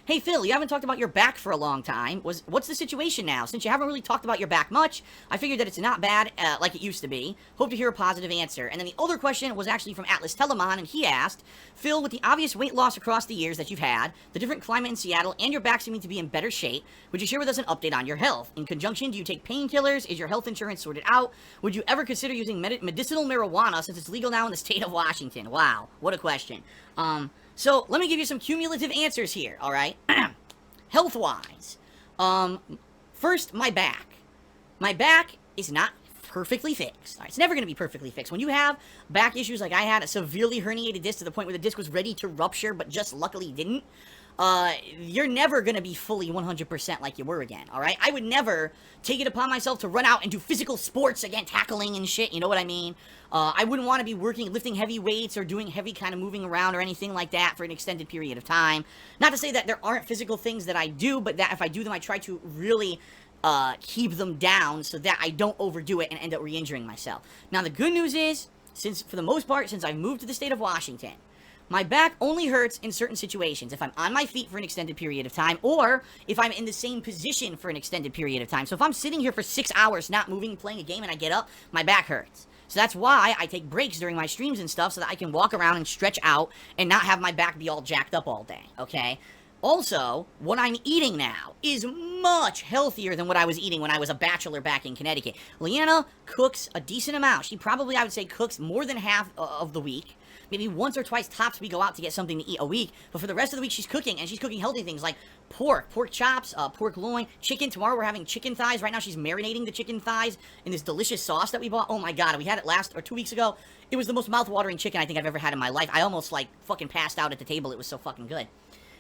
Hey Phil, you haven't talked about your back for a long time. What's the situation now? Since you haven't really talked about your back much, I figured that it's not bad like it used to be. Hope to hear a positive answer. And then the other question was actually from Atlas Telemon, and he asked, Phil, with the obvious weight loss across the years that you've had, the different climate in Seattle, and your back seeming to be in better shape, would you share with us an update on your health? In conjunction, do you take painkillers? Is your health insurance sorted out? Would you ever consider using medicinal marijuana since it's legal now in the state of Washington? Wow, what a question. So let me give you some cumulative answers here, alright? Health-wise, first, my back. My back is not perfectly fixed. It's never going to be perfectly fixed. When you have back issues like I had, a severely herniated disc to the point where the disc was ready to rupture, but just luckily didn't, you're never going to be fully 100% like you were again, alright? I would never take it upon myself to run out and do physical sports again, tackling and shit, you know what I mean? I wouldn't want to be lifting heavy weights or doing heavy kind of moving around or anything like that for an extended period of time. Not to say that there aren't physical things that I do, but that if I do them, I try to really keep them down so that I don't overdo it and end up re-injuring myself. Now, the good news is, for the most part, since I've moved to the state of Washington, my back only hurts in certain situations. If I'm on my feet for an extended period of time, or if I'm in the same position for an extended period of time. So if I'm sitting here for 6 hours not moving, playing a game, and I get up, my back hurts. So that's why I take breaks during my streams and stuff so that I can walk around and stretch out and not have my back be all jacked up all day, okay? Also, what I'm eating now is much healthier than what I was eating when I was a bachelor back in Connecticut. Leanna cooks a decent amount. She probably, I would say, cooks more than half of the week. Maybe once or twice tops we go out to get something to eat a week. But for the rest of the week, she's cooking, and she's cooking healthy things like pork chops, pork loin, chicken. Tomorrow we're having chicken thighs. Right now she's marinating the chicken thighs in this delicious sauce that we bought. Oh my god, we had it 2 weeks ago. It was the most mouth-watering chicken I think I've ever had in my life. I almost, like, fucking passed out at the table. It was so fucking good.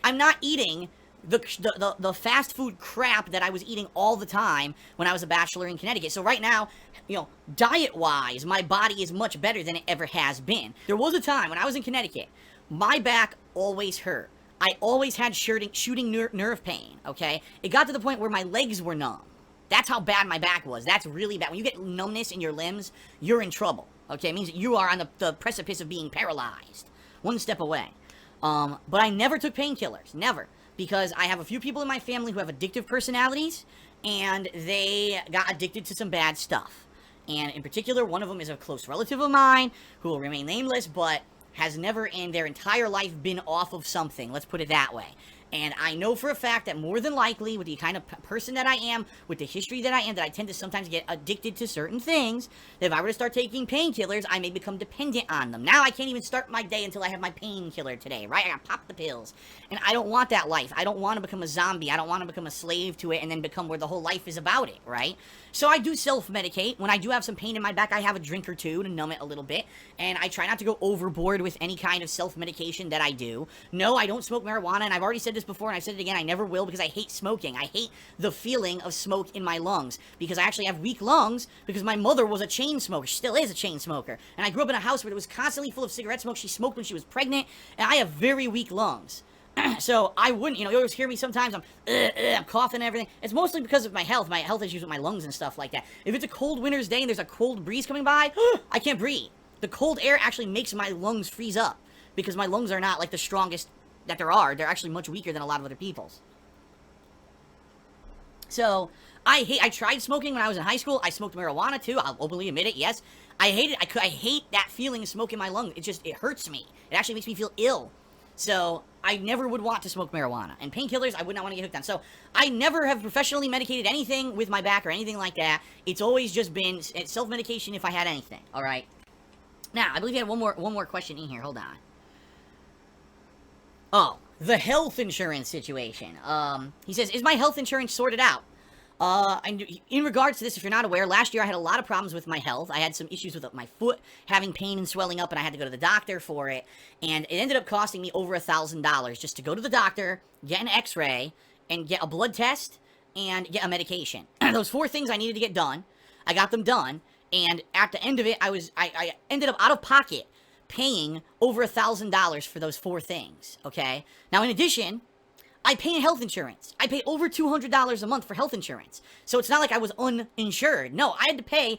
I'm not eating the fast food crap that I was eating all the time when I was a bachelor in Connecticut. So right now, you know, diet-wise, my body is much better than it ever has been. There was a time when I was in Connecticut, my back always hurt. I always had shooting nerve pain, okay? It got to the point where my legs were numb. That's how bad my back was. That's really bad. When you get numbness in your limbs, you're in trouble, okay? It means that you are on the precipice of being paralyzed. One step away. But I never took painkillers. Never. Because I have a few people in my family who have addictive personalities, and they got addicted to some bad stuff. And in particular, one of them is a close relative of mine, who will remain nameless, but has never in their entire life been off of something. Let's put it that way. And I know for a fact that more than likely, with the kind of person that I am, with the history that I am, that I tend to sometimes get addicted to certain things, that if I were to start taking painkillers, I may become dependent on them. Now I can't even start my day until I have my painkiller today, right? I gotta pop the pills. And I don't want that life. I don't want to become a zombie. I don't want to become a slave to it and then become where the whole life is about it, right? So I do self-medicate. When I do have some pain in my back, I have a drink or two to numb it a little bit. And I try not to go overboard with any kind of self-medication that I do. No, I don't smoke marijuana, and I've already said this before, and I've said it again, I never will, because I hate smoking. I hate the feeling of smoke in my lungs, because I actually have weak lungs, because my mother was a chain smoker. She still is a chain smoker. And I grew up in a house where it was constantly full of cigarette smoke. She smoked when she was pregnant, and I have very weak lungs. So I wouldn't, you always hear me sometimes, I'm coughing and everything. It's mostly because of my health issues with my lungs and stuff like that. If it's a cold winter's day and there's a cold breeze coming by, I can't breathe. The cold air actually makes my lungs freeze up, because my lungs are not like the strongest that there are. They're actually much weaker than a lot of other people's. So, I tried smoking when I was in high school. I smoked marijuana too, I'll openly admit it, yes. I hate it. I hate that feeling of smoke in my lung. It hurts me. It actually makes me feel ill. So, I never would want to smoke marijuana. And painkillers, I would not want to get hooked on. So, I never have professionally medicated anything with my back or anything like that. It's always just been self-medication if I had anything, alright? Now, I believe you had one more question in here. Hold on. Oh, the health insurance situation. He says, is my health insurance sorted out? In regards to this, if you're not aware, last year I had a lot of problems with my health. I had some issues with my foot having pain and swelling up, and I had to go to the doctor for it. And it ended up costing me over $1,000 just to go to the doctor, get an x-ray, and get a blood test, and get a medication. Those 4 things I needed to get done. I got them done, and at the end of it, I ended up out of pocket paying over $1,000 for those 4 things, okay? Now, in addition, I pay health insurance. I pay over $200 a month for health insurance. So it's not like I was uninsured. No, I had to pay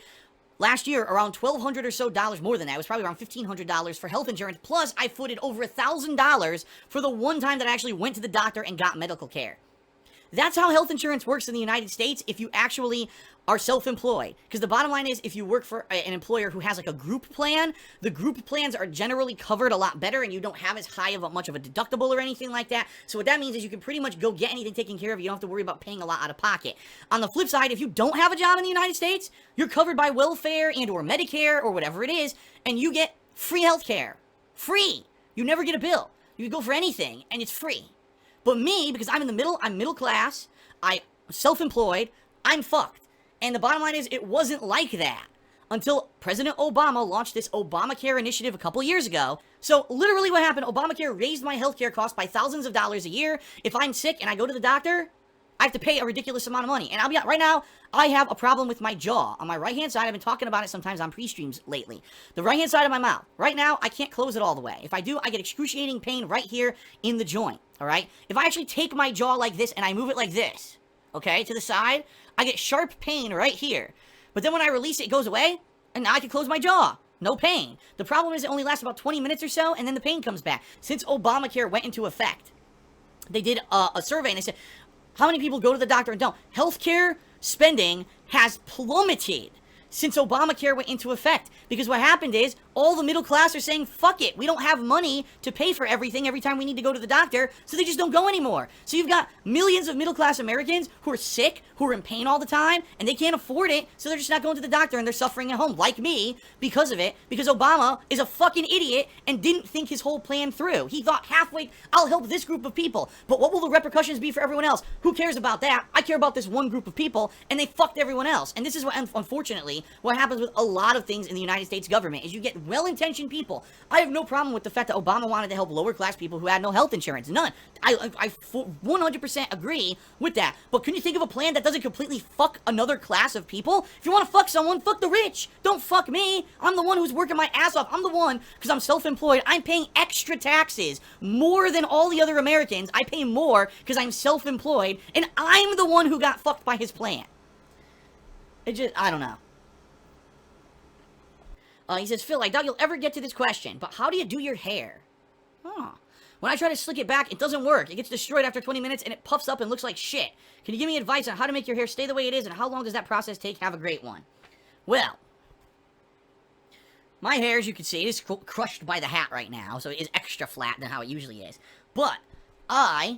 last year around $1,200 or so more than that. It was probably around $1,500 for health insurance. Plus, I footed over $1,000 for the one time that I actually went to the doctor and got medical care. That's how health insurance works in the United States if you actually are self-employed. Because the bottom line is, if you work for an employer who has like a group plan, the group plans are generally covered a lot better and you don't have as high of much of a deductible or anything like that. So what that means is you can pretty much go get anything taken care of. You don't have to worry about paying a lot out of pocket. On the flip side, if you don't have a job in the United States, you're covered by welfare and or Medicare or whatever it is, and you get free health care. Free! You never get a bill. You can go for anything, and it's free. But me, because I'm in the middle, I'm middle class, I'm self-employed, I'm fucked. And the bottom line is, it wasn't like that until President Obama launched this Obamacare initiative a couple years ago. So literally what happened, Obamacare raised my healthcare costs by thousands of dollars a year. If I'm sick and I go to the doctor, I have to pay a ridiculous amount of money. And I'll be honest, right now, I have a problem with my jaw. On my right-hand side, I've been talking about it sometimes on pre-streams lately. The right-hand side of my mouth. Right now, I can't close it all the way. If I do, I get excruciating pain right here in the joint, all right? If I actually take my jaw like this and I move it like this, okay, to the side, I get sharp pain right here. But then when I release it, it goes away, and now I can close my jaw. No pain. The problem is it only lasts about 20 minutes or so, and then the pain comes back. Since Obamacare went into effect, they did a survey, and they said, how many people go to the doctor and don't? Healthcare spending has plummeted since Obamacare went into effect. Because what happened is, all the middle class are saying, fuck it, we don't have money to pay for everything every time we need to go to the doctor, so they just don't go anymore. So you've got millions of middle class Americans who are sick, who are in pain all the time, and they can't afford it, so they're just not going to the doctor and they're suffering at home, like me, because of it, because Obama is a fucking idiot and didn't think his whole plan through. He thought halfway, I'll help this group of people, but what will the repercussions be for everyone else? Who cares about that? I care about this one group of people, and they fucked everyone else. And this is what, unfortunately, what happens with a lot of things in the United States government, is you get well-intentioned people. I have no problem with the fact that Obama wanted to help lower-class people who had no health insurance. None. I 100% agree with that. But can you think of a plan that doesn't completely fuck another class of people? If you want to fuck someone, fuck the rich. Don't fuck me. I'm the one who's working my ass off. I'm the one, because I'm self-employed, I'm paying extra taxes. More than all the other Americans. I pay more because I'm self-employed, and I'm the one who got fucked by his plan. It just, I don't know. He says, Phil, I doubt you'll ever get to this question, but how do you do your hair? Huh. When I try to slick it back, it doesn't work. It gets destroyed after 20 minutes, and it puffs up and looks like shit. Can you give me advice on how to make your hair stay the way it is, and how long does that process take? Have a great one. Well, my hair, as you can see, is crushed by the hat right now, so it is extra flat than how it usually is. But I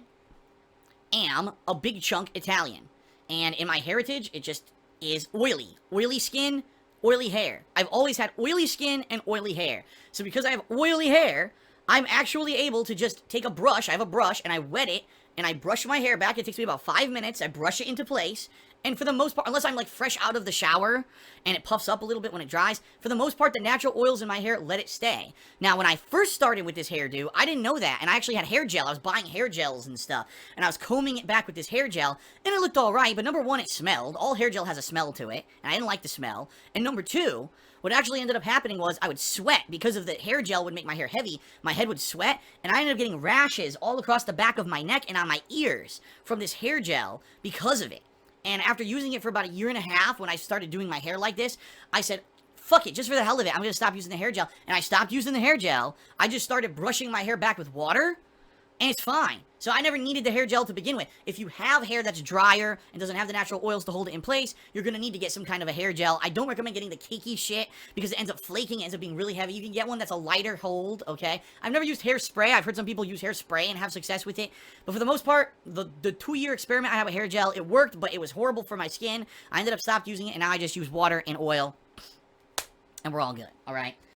am a big chunk Italian, and in my heritage, it just is oily. Oily skin, oily hair. I've always had oily skin and oily hair. So because I have oily hair, I'm actually able to just take a brush, I have a brush, and I wet it, and I brush my hair back. It takes me about 5 minutes. I brush it into place, and for the most part, unless I'm like fresh out of the shower, and it puffs up a little bit when it dries, for the most part, the natural oils in my hair let it stay. Now, when I first started with this hairdo, I didn't know that, and I actually had hair gel. I was buying hair gels and stuff, and I was combing it back with this hair gel, and it looked alright, but number one, it smelled. All hair gel has a smell to it, and I didn't like the smell. And number two, what actually ended up happening was I would sweat because of the hair gel would make my hair heavy. My head would sweat, and I ended up getting rashes all across the back of my neck and on my ears from this hair gel because of it. And after using it for about 1.5 years, when I started doing my hair like this, I said, fuck it, just for the hell of it, I'm going to stop using the hair gel. And I stopped using the hair gel. I just started brushing my hair back with water, and it's fine. So I never needed the hair gel to begin with. If you have hair that's drier and doesn't have the natural oils to hold it in place, you're going to need to get some kind of a hair gel. I don't recommend getting the cakey shit because it ends up flaking, it ends up being really heavy. You can get one that's a lighter hold, okay? I've never used hairspray. I've heard some people use hairspray and have success with it. But for the most part, the 2-year experiment I had with hair gel, it worked, but it was horrible for my skin. I ended up stopped using it, and now I just use water and oil, and we're all good, all right?